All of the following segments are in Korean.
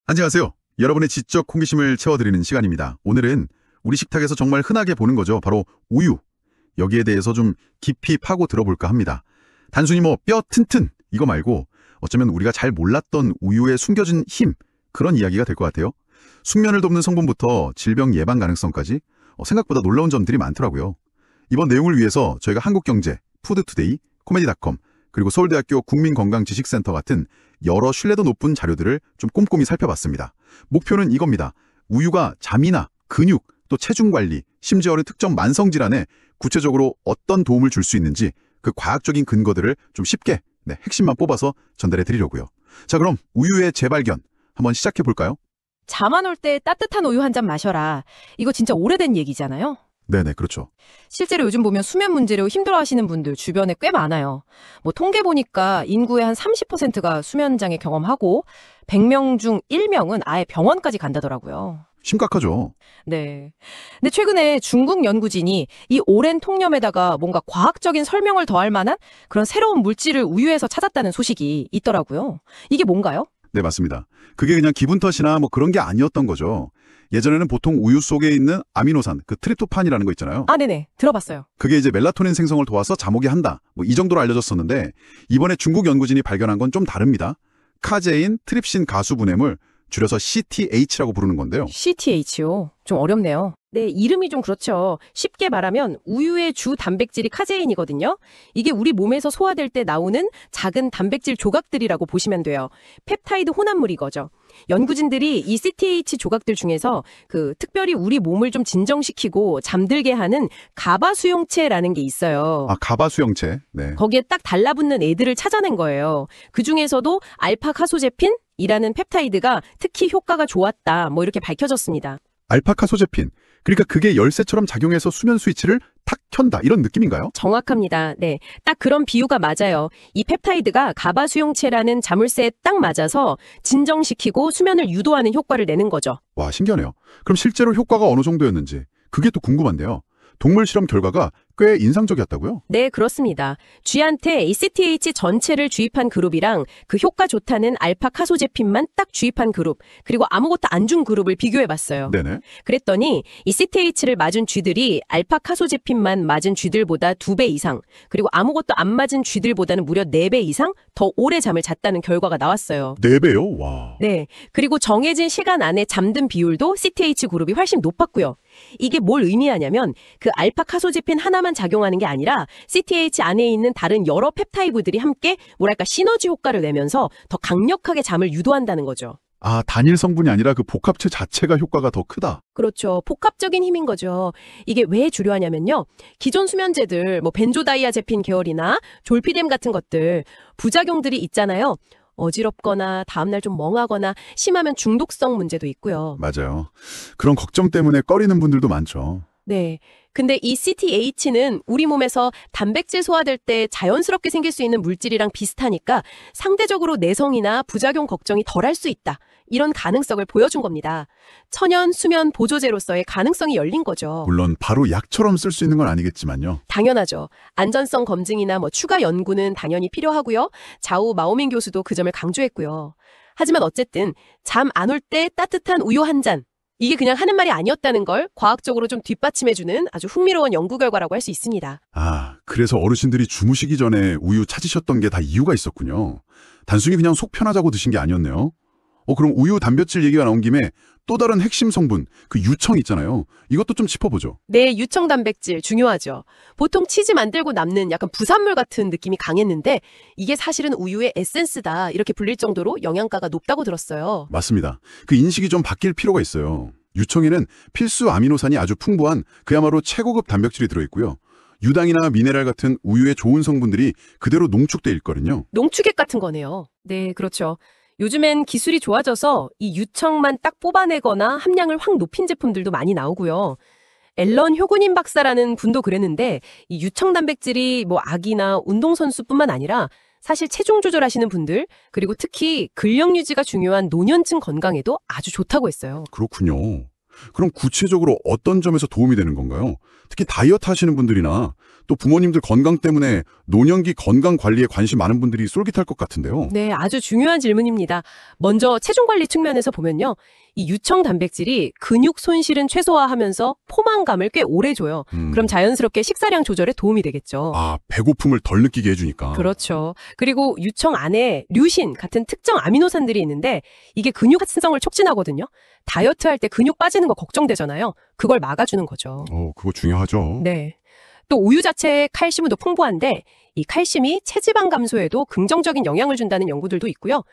안녕하세요. 여러분의 지적 호기심을 채워드리는 시간입니다. 오늘은 우리 식탁에서 정말 흔하게 보는 거죠. 바로 우유. 여기에 대해서 좀 깊이 파고 들어볼까 합니다. 단순히 뭐 뼈 튼튼 이거 말고 어쩌면 우리가 잘 몰랐던 우유에 숨겨진 힘, 그런 이야기가 될 것 같아요. 숙면을 돕는 성분부터 질병 예방 가능성까지 생각보다 놀라운 점들이 많더라고요. 이번 내용을 위해서 저희가 한국경제, 푸드투데이, 코미디닷컴, 그리고 서울대학교 국민건강지식센터 같은 여러 신뢰도 높은 자료들을 좀 꼼꼼히 살펴봤습니다. 목표는 이겁니다. 우유가 잠이나 근육, 또 체중 관리, 심지어는 특정 만성 질환에 구체적으로 어떤 도움을 줄 수 있는지 그 과학적인 근거들을 좀 쉽게 핵심만 뽑아서 전달해 드리려고요. 자, 그럼 우유의 재발견 한번 시작해 볼까요? 잠 안 올 때 따뜻한 우유 한 잔 마셔라. 이거 진짜 오래된 얘기잖아요. 네네, 그렇죠. 실제로 요즘 보면 수면 문제로 힘들어하시는 분들 주변에 꽤 많아요. 뭐 통계 보니까 인구의 한 30%가 수면장애 경험하고 100명 중 1명은 아예 병원까지 간다더라고요. 심각하죠. 네. 근데 최근에 중국 연구진이 이 오랜 통념에다가 뭔가 과학적인 설명을 더할 만한 그런 새로운 물질을 우유에서 찾았다는 소식이 있더라고요. 이게 뭔가요? 네, 맞습니다. 그게 그냥 기분 탓이나 뭐 그런 게 아니었던 거죠. 예전에는 보통 우유 속에 있는 아미노산, 그 트립토판이라는 거 있잖아요. 아, 네네. 들어봤어요. 그게 이제 멜라토닌 생성을 도와서 잠 오게 한다. 뭐 이 정도로 알려졌었는데 이번에 중국 연구진이 발견한 건 좀 다릅니다. 카제인 트립신 가수 분해물, 줄여서 CTH라고 부르는 건데요. CTH요. 좀 어렵네요. 네, 이름이 좀 그렇죠. 쉽게 말하면 우유의 주 단백질이 카제인이거든요. 이게 우리 몸에서 소화될 때 나오는 작은 단백질 조각들이라고 보시면 돼요. 펩타이드 혼합물이 거죠. 연구진들이 이 CTH 조각들 중에서 특별히 우리 몸을 좀 진정시키고 잠들게 하는 가바 수용체라는 게 있어요. 아, 가바 수용체. 네. 거기에 딱 달라붙는 애들을 찾아낸 거예요. 그중에서도 알파카소제핀 이라는 펩타이드가 특히 효과가 좋았다. 뭐 이렇게 밝혀졌습니다. 알파카소제핀. 그러니까 그게 열쇠처럼 작용해서 수면 스위치를 탁 켠다. 이런 느낌인가요? 정확합니다. 네, 딱 그런 비유가 맞아요. 이 펩타이드가 가바 수용체라는 자물쇠에 딱 맞아서 진정시키고 수면을 유도하는 효과를 내는 거죠. 와, 신기하네요. 그럼 실제로 효과가 어느 정도였는지 그게 또 궁금한데요. 동물 실험 결과가 꽤 인상적이었다고요? 네, 그렇습니다. 쥐한테 ACTH 전체를 주입한 그룹이랑 그 효과 좋다는 알파카소제핀만 딱 주입한 그룹, 그리고 아무것도 안 준 그룹을 비교해봤어요. 네네. 그랬더니 이 CTH를 맞은 쥐들이 알파카소제핀만 맞은 쥐들보다 2배 이상, 그리고 아무것도 안 맞은 쥐들보다는 무려 4배 이상 더 오래 잠을 잤다는 결과가 나왔어요. 4배요? 와. 네, 그리고 정해진 시간 안에 잠든 비율도 CTH 그룹이 훨씬 높았고요. 이게 뭘 의미하냐면 그 알파카소제핀 하나만 작용하는 게 아니라 CTH 안에 있는 다른 여러 펩타이드들이 함께 뭐랄까 시너지 효과를 내면서 더 강력하게 잠을 유도한다는 거죠. 아, 단일 성분이 아니라 그 복합체 자체가 효과가 더 크다. 그렇죠. 복합적인 힘인 거죠. 이게 왜 주요하냐면요. 기존 수면제들, 뭐 벤조다이아제핀 계열이나 졸피뎀 같은 것들, 부작용들이 있잖아요. 어지럽거나 다음날 좀 멍하거나 심하면 중독성 문제도 있고요. 맞아요. 그런 걱정 때문에 꺼리는 분들도 많죠. 네. 근데 이 CTH는 우리 몸에서 단백질 소화될 때 자연스럽게 생길 수 있는 물질이랑 비슷하니까 상대적으로 내성이나 부작용 걱정이 덜할 수 있다. 이런 가능성을 보여준 겁니다. 천연 수면 보조제로서의 가능성이 열린 거죠. 물론 바로 약처럼 쓸 수 있는 건 아니겠지만요. 당연하죠. 안전성 검증이나 뭐 추가 연구는 당연히 필요하고요. 좌우 마오민 교수도 그 점을 강조했고요. 하지만 어쨌든 잠 안 올 때 따뜻한 우유 한 잔. 이게 그냥 하는 말이 아니었다는 걸 과학적으로 좀 뒷받침해주는 아주 흥미로운 연구 결과라고 할 수 있습니다. 아, 그래서 어르신들이 주무시기 전에 우유 찾으셨던 게 다 이유가 있었군요. 단순히 그냥 속 편하자고 드신 게 아니었네요. 그럼 우유 단백질 얘기가 나온 김에 또 다른 핵심 성분, 그 유청 있잖아요. 이것도 좀 짚어보죠. 네, 유청 단백질 중요하죠. 보통 치즈 만들고 남는 약간 부산물 같은 느낌이 강했는데 이게 사실은 우유의 에센스다 이렇게 불릴 정도로 영양가가 높다고 들었어요. 맞습니다. 그 인식이 좀 바뀔 필요가 있어요. 유청에는 필수 아미노산이 아주 풍부한 그야말로 최고급 단백질이 들어있고요. 유당이나 미네랄 같은 우유의 좋은 성분들이 그대로 농축돼 있거든요. 농축액 같은 거네요. 네, 그렇죠. 요즘엔 기술이 좋아져서 이 유청만 딱 뽑아내거나 함량을 확 높인 제품들도 많이 나오고요. 앨런 효근인 박사라는 분도 그랬는데 이 유청 단백질이 뭐 아기나 운동선수뿐만 아니라 사실 체중 조절하시는 분들 그리고 특히 근력 유지가 중요한 노년층 건강에도 아주 좋다고 했어요. 그렇군요. 그럼 구체적으로 어떤 점에서 도움이 되는 건가요? 특히 다이어트 하시는 분들이나 또 부모님들 건강 때문에 노년기 건강 관리에 관심 많은 분들이 쫄깃할 것 같은데요. 네, 아주 중요한 질문입니다. 먼저 체중 관리 측면에서 보면요. 이 유청 단백질이 근육 손실은 최소화하면서 포만감을 꽤 오래 줘요. 그럼 자연스럽게 식사량 조절에 도움이 되겠죠. 아, 배고픔을 덜 느끼게 해주니까. 그렇죠. 그리고 유청 안에 류신 같은 특정 아미노산들이 있는데 이게 근육 활성을 촉진하거든요. 다이어트 할 때 근육 빠지는 거 걱정되잖아요. 그걸 막아주는 거죠. 그거 중요하죠. 네. 또 우유 자체에 칼슘도 풍부한데 이 칼슘이 체지방 감소에도 긍정적인 영향을 준다는 연구들도 있고요.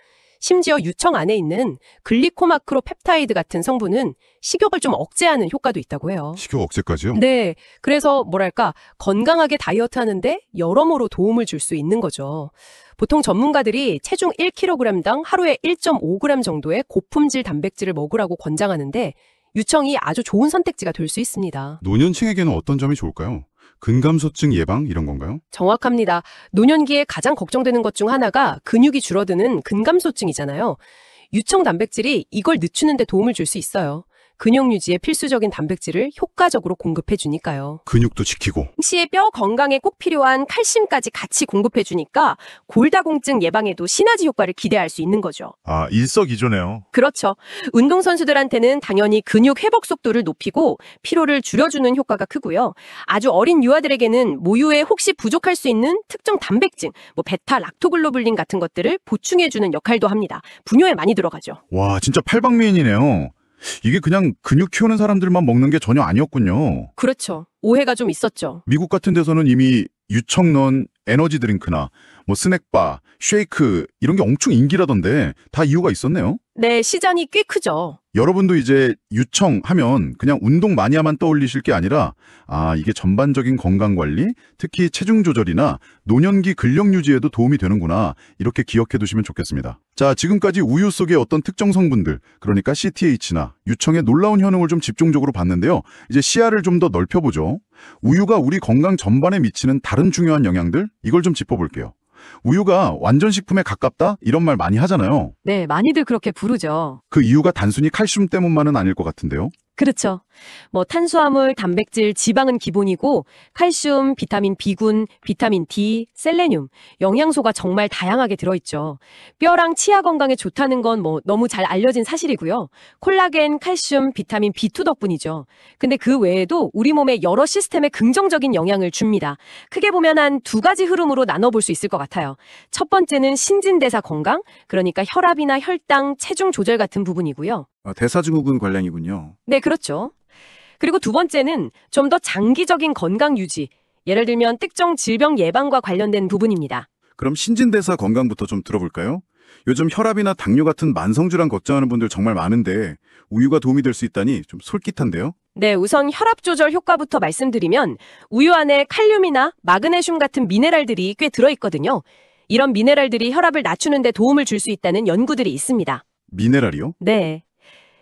심지어 유청 안에 있는 글리코마크로 펩타이드 같은 성분은 식욕을 좀 억제하는 효과도 있다고 해요. 식욕 억제까지요? 네. 그래서 뭐랄까 건강하게 다이어트 하는데 여러모로 도움을 줄 수 있는 거죠. 보통 전문가들이 체중 1kg당 하루에 1.5g 정도의 고품질 단백질을 먹으라고 권장하는데 유청이 아주 좋은 선택지가 될 수 있습니다. 노년층에게는 어떤 점이 좋을까요? 근감소증 예방 이런 건가요? 정확합니다. 노년기에 가장 걱정되는 것 중 하나가 근육이 줄어드는 근감소증이잖아요. 유청 단백질이 이걸 늦추는 데 도움을 줄 수 있어요. 근육 유지에 필수적인 단백질을 효과적으로 공급해 주니까요. 근육도 지키고. 동시에 뼈 건강에 꼭 필요한 칼슘까지 같이 공급해 주니까 골다공증 예방에도 시너지 효과를 기대할 수 있는 거죠. 아, 일석이조네요. 그렇죠. 운동선수들한테는 당연히 근육 회복 속도를 높이고 피로를 줄여주는 효과가 크고요. 아주 어린 유아들에게는 모유에 혹시 부족할 수 있는 특정 단백질, 베타 락토글로불린 같은 것들을 보충해주는 역할도 합니다. 분뇨에 많이 들어가죠. 와, 진짜 팔방미인이네요. 이게 그냥 근육 키우는 사람들만 먹는 게 전혀 아니었군요. 그렇죠. 오해가 좀 있었죠. 미국 같은 데서는 이미 유청 넣은 에너지 드링크나 스낵바, 쉐이크 이런 게 엄청 인기라던데 다 이유가 있었네요. 네, 시장이 꽤 크죠. 여러분도 이제 유청 하면 그냥 운동 마니아만 떠올리실 게 아니라 이게 전반적인 건강 관리, 특히 체중 조절이나 노년기 근력 유지에도 도움이 되는구나 이렇게 기억해 두시면 좋겠습니다. 자, 지금까지 우유 속의 어떤 특정 성분들, 그러니까 CTH나 유청의 놀라운 효능을 좀 집중적으로 봤는데요. 이제 시야를 좀 더 넓혀보죠. 우유가 우리 건강 전반에 미치는 다른 중요한 영향들, 이걸 좀 짚어볼게요. 우유가 완전 식품에 가깝다? 이런 말 많이 하잖아요. 네, 많이들 그렇게 부르죠. 그 이유가 단순히 칼슘 때문만은 아닐 것 같은데요. 그렇죠. 탄수화물, 단백질, 지방은 기본이고 칼슘, 비타민 B군, 비타민 D, 셀레늄, 영양소가 정말 다양하게 들어있죠. 뼈랑 치아 건강에 좋다는 건 너무 잘 알려진 사실이고요. 콜라겐, 칼슘, 비타민 B2 덕분이죠. 근데 그 외에도 우리 몸의 여러 시스템에 긍정적인 영향을 줍니다. 크게 보면 한 두 가지 흐름으로 나눠볼 수 있을 것 같아요. 첫 번째는 신진대사 건강, 그러니까 혈압이나 혈당, 체중 조절 같은 부분이고요. 대사증후군 관련이군요. 네, 그렇죠. 그리고 두 번째는 좀 더 장기적인 건강 유지, 예를 들면 특정 질병 예방과 관련된 부분입니다. 그럼 신진대사 건강부터 좀 들어볼까요? 요즘 혈압이나 당뇨 같은 만성질환 걱정하는 분들 정말 많은데 우유가 도움이 될 수 있다니 좀 솔깃한데요? 네, 우선 혈압 조절 효과부터 말씀드리면 우유 안에 칼륨이나 마그네슘 같은 미네랄들이 꽤 들어있거든요. 이런 미네랄들이 혈압을 낮추는 데 도움을 줄 수 있다는 연구들이 있습니다. 미네랄이요? 네.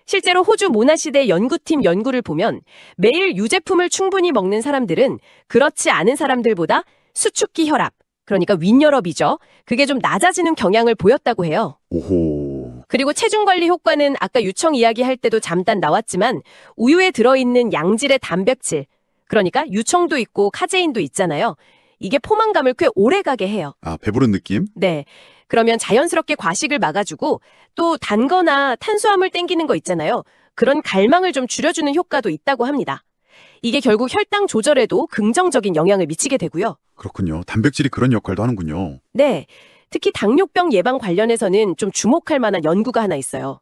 실제로 호주 모나시대 연구팀 연구를 보면 매일 유제품을 충분히 먹는 사람들은 그렇지 않은 사람들보다 수축기 혈압, 그러니까 윗혈압이죠. 그게 좀 낮아지는 경향을 보였다고 해요. 오호. 그리고 체중 관리 효과는 아까 유청 이야기할 때도 잠깐 나왔지만 우유에 들어있는 양질의 단백질, 그러니까 유청도 있고 카제인도 있잖아요. 이게 포만감을 꽤 오래가게 해요. 배부른 느낌? 네. 그러면 자연스럽게 과식을 막아주고 또 단 거나 탄수화물 땡기는 거 있잖아요. 그런 갈망을 좀 줄여주는 효과도 있다고 합니다. 이게 결국 혈당 조절에도 긍정적인 영향을 미치게 되고요. 그렇군요. 단백질이 그런 역할도 하는군요. 네. 특히 당뇨병 예방 관련해서는 좀 주목할 만한 연구가 하나 있어요.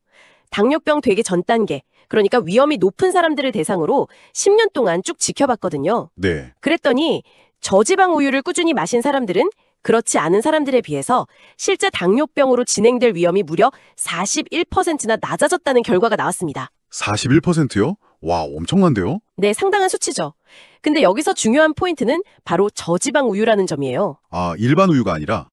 당뇨병 되기 전 단계, 그러니까 위험이 높은 사람들을 대상으로 10년 동안 쭉 지켜봤거든요. 네. 그랬더니 저지방 우유를 꾸준히 마신 사람들은 그렇지 않은 사람들에 비해서 실제 당뇨병으로 진행될 위험이 무려 41%나 낮아졌다는 결과가 나왔습니다. 41%요? 와, 엄청난데요? 네, 상당한 수치죠. 근데 여기서 중요한 포인트는 바로 저지방 우유라는 점이에요. 아, 일반 우유가 아니라?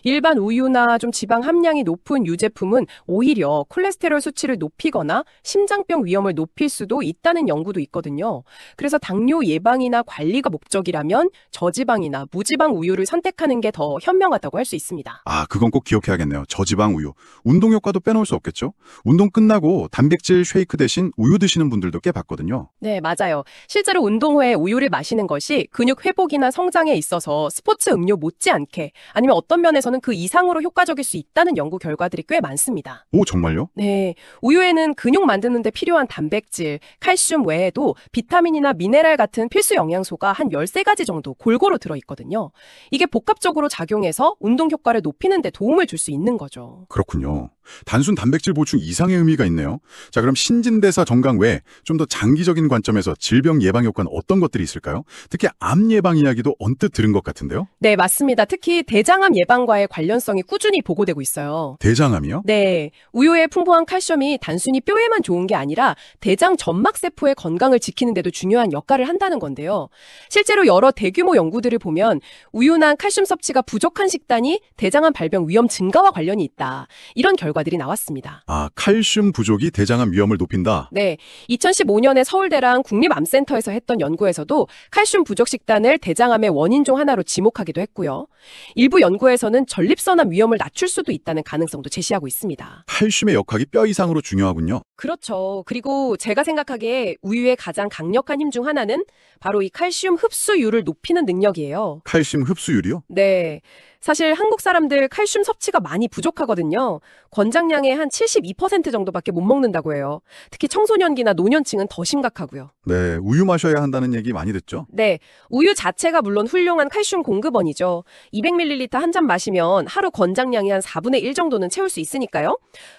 일반 우유나 좀 지방 함량이 높은 유제품은 오히려 콜레스테롤 수치를 높이거나 심장병 위험을 높일 수도 있다는 연구도 있거든요. 그래서 당뇨 예방이나 관리가 목적이라면 저지방이나 무지방 우유를 선택하는 게 더 현명하다고 할 수 있습니다. 아, 그건 꼭 기억해야겠네요. 저지방 우유. 운동 효과도 빼놓을 수 없겠죠? 운동 끝나고 단백질 쉐이크 대신 우유 드시는 분들도 꽤 봤거든요. 네, 맞아요. 실제로 운동 후에 우유를 마시는 것이 근육 회복이나 성장에 있어서 스포츠 음료 못지않게 아니면 어떤 면에서는 그 이상으로 효과적일 수 있다는 연구 결과들이 꽤 많습니다. 오, 정말요? 네, 우유에는 근육 만드는 데 필요한 단백질, 칼슘 외에도 비타민이나 미네랄 같은 필수 영양소가 한 13가지 정도 골고루 들어있거든요. 이게 복합적으로 작용해서 운동 효과를 높이는 데 도움을 줄 수 있는 거죠. 그렇군요. 단순 단백질 보충 이상의 의미가 있네요. 자, 그럼 신진대사 정강 외에 좀 더 장기적인 관점에서 질병 예방 효과는 어떤 것들이 있을까요? 특히 암 예방 이야기도 언뜻 들은 것 같은데요. 네, 맞습니다. 특히 대장암 예방과의 관련성이 꾸준히 보고되고 있어요. 대장암이요? 네, 우유의 풍부한 칼슘이 단순히 뼈에만 좋은 게 아니라 대장 점막세포의 건강을 지키는 데도 중요한 역할을 한다는 건데요. 실제로 여러 대규모 연구들을 보면 우유나 칼슘 섭취가 부족한 식단이 대장암 발병 위험 증가와 관련이 있다. 이런 결과들이 나왔습니다. 아, 칼슘 부족이 대장암 위험을 높인다. 네, 2015년에 서울대랑 국립암센터에서 했던 연구에서도 칼슘 부족 식단을 대장암의 원인 중 하나로 지목하기도 했고요. 일부 연구에서는 전립선암 위험을 낮출 수도 있다는 가능성도 제시하고 있습니다. 칼슘의 역학이 뼈 이상으로 중요하군요. 그렇죠. 그리고 제가 생각하기에 우유의 가장 강력한 힘 중 하나는 바로 이 칼슘 흡수율을 높이는 능력이에요. 칼슘 흡수율이요? 네. 사실 한국 사람들 칼슘 섭취가 많이 부족하거든요. 권장량의 한 72% 정도밖에 못 먹는다고 해요. 특히 청소년기나 노년층은 더 심각하고요. 네, 우유 마셔야 한다는 얘기 많이 듣죠? 네, 우유 자체가 물론 훌륭한 칼슘 공급원이죠. 200ml 한 잔 마시면 하루 권장량이 한 4분의 1 정도는 채울 수 있으니까요.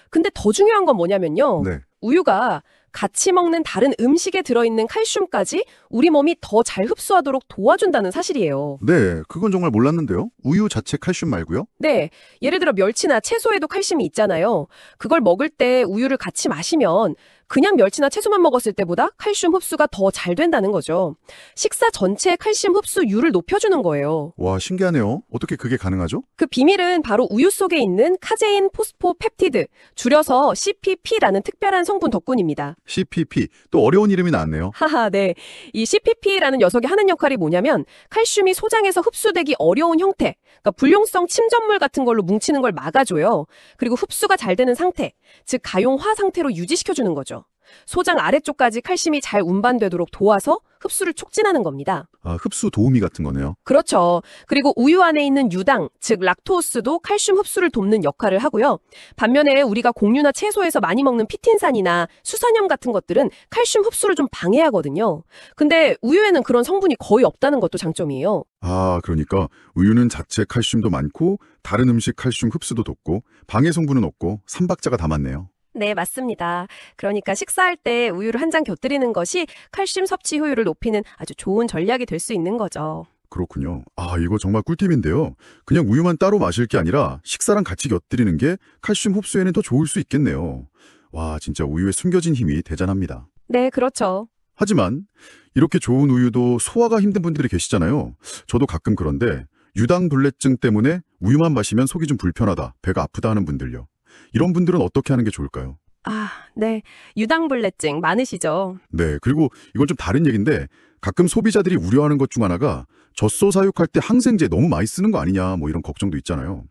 근데 더 중요한 건 뭐냐면요. 네. 우유가 같이 먹는 다른 음식에 들어있는 칼슘까지 우리 몸이 더 잘 흡수하도록 도와준다는 사실이에요. 네, 그건 정말 몰랐는데요. 우유 자체 칼슘 말고요? 네, 예를 들어 멸치나 채소에도 칼슘이 있잖아요. 그걸 먹을 때 우유를 같이 마시면 그냥 멸치나 채소만 먹었을 때보다 칼슘 흡수가 더 잘 된다는 거죠. 식사 전체의 칼슘 흡수율을 높여주는 거예요. 와, 신기하네요. 어떻게 그게 가능하죠? 그 비밀은 바로 우유 속에 있는 카제인 포스포펩티드, 줄여서 CPP라는 특별한 성분 덕분입니다. CPP, 또 어려운 이름이 나왔네요. 하하, 네. 이 CPP라는 녀석이 하는 역할이 뭐냐면 칼슘이 소장에서 흡수되기 어려운 형태, 그러니까 불용성 침전물 같은 걸로 뭉치는 걸 막아줘요. 그리고 흡수가 잘 되는 상태, 즉 가용화 상태로 유지시켜주는 거죠. 소장 아래쪽까지 칼슘이 잘 운반되도록 도와서 흡수를 촉진하는 겁니다. 아, 흡수 도우미 같은 거네요. 그렇죠. 그리고 우유 안에 있는 유당, 즉 락토스도 칼슘 흡수를 돕는 역할을 하고요. 반면에 우리가 곡류나 채소에서 많이 먹는 피틴산이나 수산염 같은 것들은 칼슘 흡수를 좀 방해하거든요. 근데 우유에는 그런 성분이 거의 없다는 것도 장점이에요. 아, 그러니까 우유는 자체 칼슘도 많고 다른 음식 칼슘 흡수도 돕고 방해 성분은 없고 삼박자가 다 맞네요. 네, 맞습니다. 그러니까 식사할 때 우유를 한 잔 곁들이는 것이 칼슘 섭취 효율을 높이는 아주 좋은 전략이 될 수 있는 거죠. 그렇군요. 아, 이거 정말 꿀팁인데요. 그냥 우유만 따로 마실 게 아니라 식사랑 같이 곁들이는 게 칼슘 흡수에는 더 좋을 수 있겠네요. 와, 진짜 우유의 숨겨진 힘이 대단합니다. 네, 그렇죠. 하지만 이렇게 좋은 우유도 소화가 힘든 분들이 계시잖아요. 저도 가끔 그런데 유당불내증 때문에 우유만 마시면 속이 좀 불편하다, 배가 아프다 하는 분들요. 이런 분들은 어떻게 하는 게 좋을까요? 아, 네. 유당불내증 많으시죠? 네, 그리고 이건 좀 다른 얘기인데 가끔 소비자들이 우려하는 것 중 하나가 젖소 사육할 때 항생제 너무 많이 쓰는 거 아니냐 뭐 이런 걱정도 있잖아요.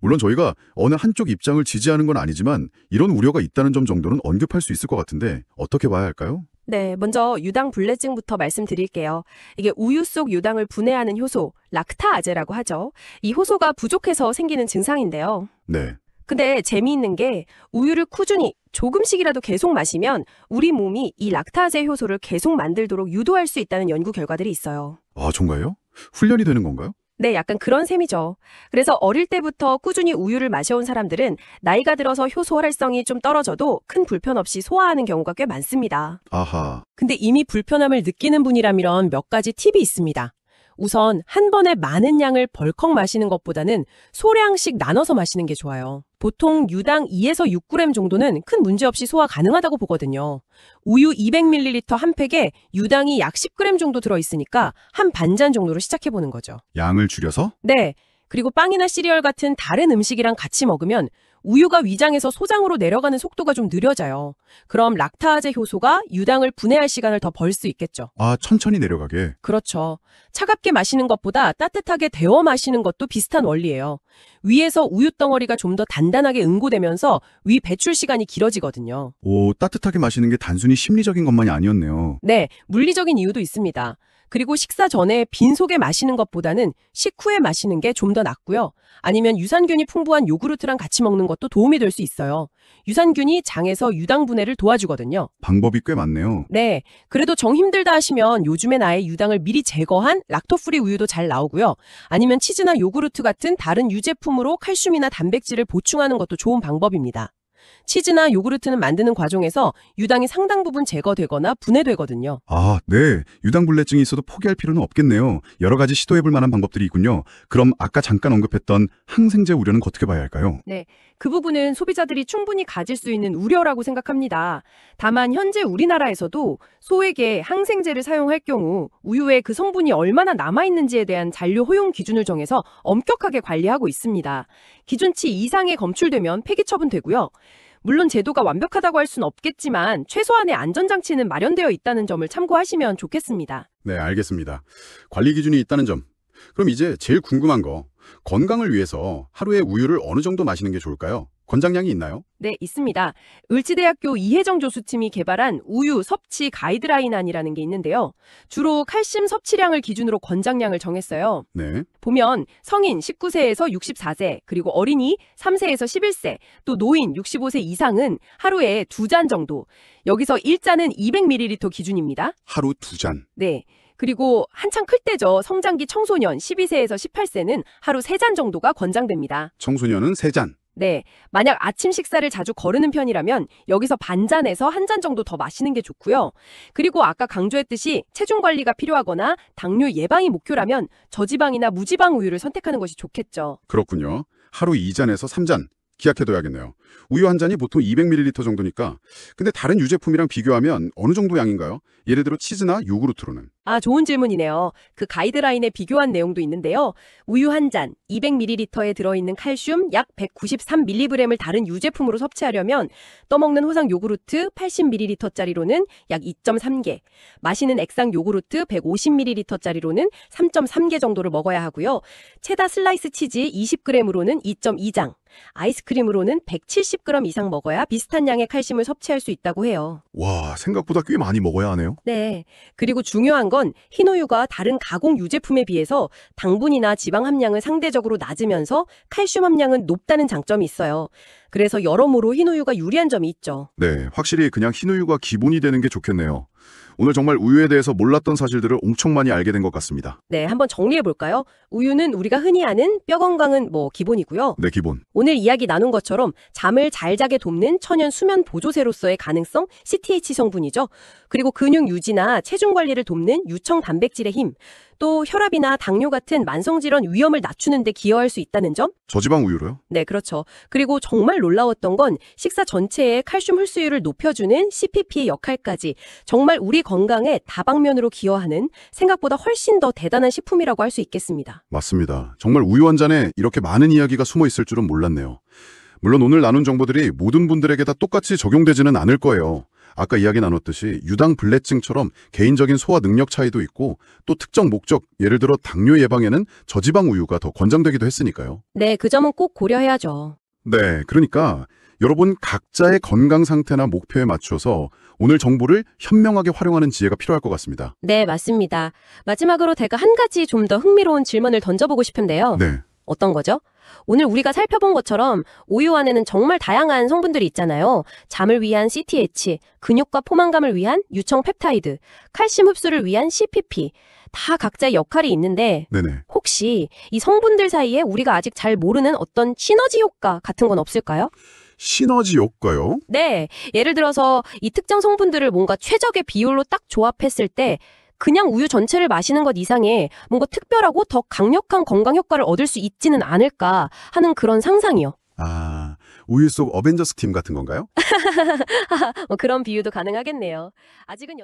물론 저희가 어느 한쪽 입장을 지지하는 건 아니지만 이런 우려가 있다는 점 정도는 언급할 수 있을 것 같은데 어떻게 봐야 할까요? 네, 먼저 유당불내증부터 말씀드릴게요. 이게 우유 속 유당을 분해하는 효소, 락타아제라고 하죠. 이 효소가 부족해서 생기는 증상인데요. 네. 근데 재미있는 게 우유를 꾸준히 조금씩이라도 계속 마시면 우리 몸이 이 락타제 효소를 계속 만들도록 유도할 수 있다는 연구 결과들이 있어요. 아, 정말요? 훈련이 되는 건가요? 네, 약간 그런 셈이죠. 그래서 어릴 때부터 꾸준히 우유를 마셔온 사람들은 나이가 들어서 효소 활성이 좀 떨어져도 큰 불편 없이 소화하는 경우가 꽤 많습니다. 아하. 근데 이미 불편함을 느끼는 분이라면 몇 가지 팁이 있습니다. 우선 한 번에 많은 양을 벌컥 마시는 것보다는 소량씩 나눠서 마시는 게 좋아요. 보통 유당 2에서 6g 정도는 큰 문제 없이 소화 가능하다고 보거든요. 우유 200ml 한 팩에 유당이 약 10g 정도 들어있으니까 한 반잔 정도로 시작해보는 거죠. 양을 줄여서? 네. 그리고 빵이나 시리얼 같은 다른 음식이랑 같이 먹으면 우유가 위장에서 소장으로 내려가는 속도가 좀 느려져요. 그럼 락타아제 효소가 유당을 분해할 시간을 더 벌 수 있겠죠. 아, 천천히 내려가게. 그렇죠. 차갑게 마시는 것보다 따뜻하게 데워 마시는 것도 비슷한 원리예요. 위에서 우유 덩어리가 좀 더 단단하게 응고되면서 위 배출 시간이 길어지거든요. 오, 따뜻하게 마시는 게 단순히 심리적인 것만이 아니었네요. 네, 물리적인 이유도 있습니다. 그리고 식사 전에 빈속에 마시는 것보다는 식후에 마시는 게 좀 더 낫고요. 아니면 유산균이 풍부한 요구르트랑 같이 먹는 것도 도움이 될 수 있어요. 유산균이 장에서 유당 분해를 도와주거든요. 방법이 꽤 많네요. 네, 그래도 정 힘들다 하시면 요즘엔 아예 유당을 미리 제거한 락토프리 우유도 잘 나오고요. 아니면 치즈나 요구르트 같은 다른 유제품으로 칼슘이나 단백질을 보충하는 것도 좋은 방법입니다. 치즈나 요구르트는 만드는 과정에서 유당이 상당 부분 제거되거나 분해되거든요. 아, 네. 유당불내증이 있어도 포기할 필요는 없겠네요. 여러 가지 시도해볼 만한 방법들이 있군요. 그럼 아까 잠깐 언급했던 항생제 우려는 어떻게 봐야 할까요? 네, 그 부분은 소비자들이 충분히 가질 수 있는 우려라고 생각합니다. 다만 현재 우리나라에서도 소에게 항생제를 사용할 경우 우유에 그 성분이 얼마나 남아있는지에 대한 잔류 허용 기준을 정해서 엄격하게 관리하고 있습니다. 기준치 이상에 검출되면 폐기 처분되고요. 물론 제도가 완벽하다고 할 수는 없겠지만 최소한의 안전장치는 마련되어 있다는 점을 참고하시면 좋겠습니다. 네, 알겠습니다. 관리 기준이 있다는 점. 그럼 이제 제일 궁금한 거. 건강을 위해서 하루에 우유를 어느 정도 마시는 게 좋을까요? 권장량이 있나요? 네, 있습니다. 을지대학교 이혜정 교수팀이 개발한 우유 섭취 가이드라인안이라는 게 있는데요. 주로 칼슘 섭취량을 기준으로 권장량을 정했어요. 네. 보면 성인 19세에서 64세, 그리고 어린이 3세에서 11세, 또 노인 65세 이상은 하루에 2잔 정도. 여기서 1잔은 200ml 기준입니다. 하루 2잔. 네. 그리고 한창 클 때죠. 성장기 청소년 12세에서 18세는 하루 3잔 정도가 권장됩니다. 청소년은 3잔. 네. 만약 아침 식사를 자주 거르는 편이라면 여기서 반잔에서 한 잔 정도 더 마시는 게 좋고요. 그리고 아까 강조했듯이 체중 관리가 필요하거나 당뇨 예방이 목표라면 저지방이나 무지방 우유를 선택하는 것이 좋겠죠. 그렇군요. 하루 2잔에서 3잔. 기약해둬야겠네요. 우유 한 잔이 보통 200ml 정도니까. 근데 다른 유제품이랑 비교하면 어느 정도 양인가요? 예를 들어 치즈나 요구르트로는. 아, 좋은 질문이네요. 그 가이드라인에 비교한 내용도 있는데요. 우유 한 잔, 200ml에 들어있는 칼슘 약 193mg을 다른 유제품으로 섭취하려면 떠먹는 호상 요구르트 80ml짜리로는 약 2.3개, 마시는 액상 요구르트 150ml짜리로는 3.3개 정도를 먹어야 하고요. 체다 슬라이스 치즈 20g으로는 2.2장, 아이스크림으로는 170g 이상 먹어야 비슷한 양의 칼슘을 섭취할 수 있다고 해요. 와, 생각보다 꽤 많이 먹어야 하네요. 네. 그리고 중요한 건 흰우유가 다른 가공 유제품에 비해서 당분이나 지방 함량은 상대적으로 낮으면서 칼슘 함량은 높다는 장점이 있어요. 그래서 여러모로 흰우유가 유리한 점이 있죠. 네, 확실히 그냥 흰우유가 기본이 되는 게 좋겠네요. 오늘 정말 우유에 대해서 몰랐던 사실들을 엄청 많이 알게 된 것 같습니다. 네, 한번 정리해 볼까요? 우유는 우리가 흔히 아는 뼈 건강은 기본이고요. 네, 기본. 오늘 이야기 나눈 것처럼 잠을 잘 자게 돕는 천연 수면 보조제로서의 가능성 CTH 성분이죠. 그리고 근육 유지나 체중 관리를 돕는 유청 단백질의 힘, 또 혈압이나 당뇨 같은 만성질환 위험을 낮추는 데 기여할 수 있다는 점? 저지방 우유로요? 네, 그렇죠. 그리고 정말 놀라웠던 건 식사 전체의 칼슘 흡수율을 높여주는 CPP의 역할까지 정말 우리 건강에 다방면으로 기여하는 생각보다 훨씬 더 대단한 식품이라고 할 수 있겠습니다. 맞습니다. 정말 우유 한 잔에 이렇게 많은 이야기가 숨어 있을 줄은 몰랐네요. 물론 오늘 나눈 정보들이 모든 분들에게 다 똑같이 적용되지는 않을 거예요. 아까 이야기 나눴듯이 유당불내증처럼 개인적인 소화 능력 차이도 있고 또 특정 목적, 예를 들어 당뇨 예방에는 저지방 우유가 더 권장되기도 했으니까요. 네, 그 점은 꼭 고려해야죠. 네, 그러니까 여러분 각자의 건강 상태나 목표에 맞춰서 오늘 정보를 현명하게 활용하는 지혜가 필요할 것 같습니다. 네, 맞습니다. 마지막으로 제가 한 가지 좀 더 흥미로운 질문을 던져보고 싶은데요. 네, 어떤 거죠? 오늘 우리가 살펴본 것처럼 우유 안에는 정말 다양한 성분들이 있잖아요. 잠을 위한 CTH, 근육과 포만감을 위한 유청 펩타이드, 칼슘 흡수를 위한 CPP, 다 각자의 역할이 있는데 네네. 혹시 이 성분들 사이에 우리가 아직 잘 모르는 어떤 시너지 효과 같은 건 없을까요? 시너지 효과요? 네, 예를 들어서 이 특정 성분들을 뭔가 최적의 비율로 딱 조합했을 때 그냥 우유 전체를 마시는 것 이상의 뭔가 특별하고 더 강력한 건강 효과를 얻을 수 있지는 않을까 하는 그런 상상이요. 아, 우유 속 어벤져스 팀 같은 건가요? 그런 비유도 가능하겠네요. 아직은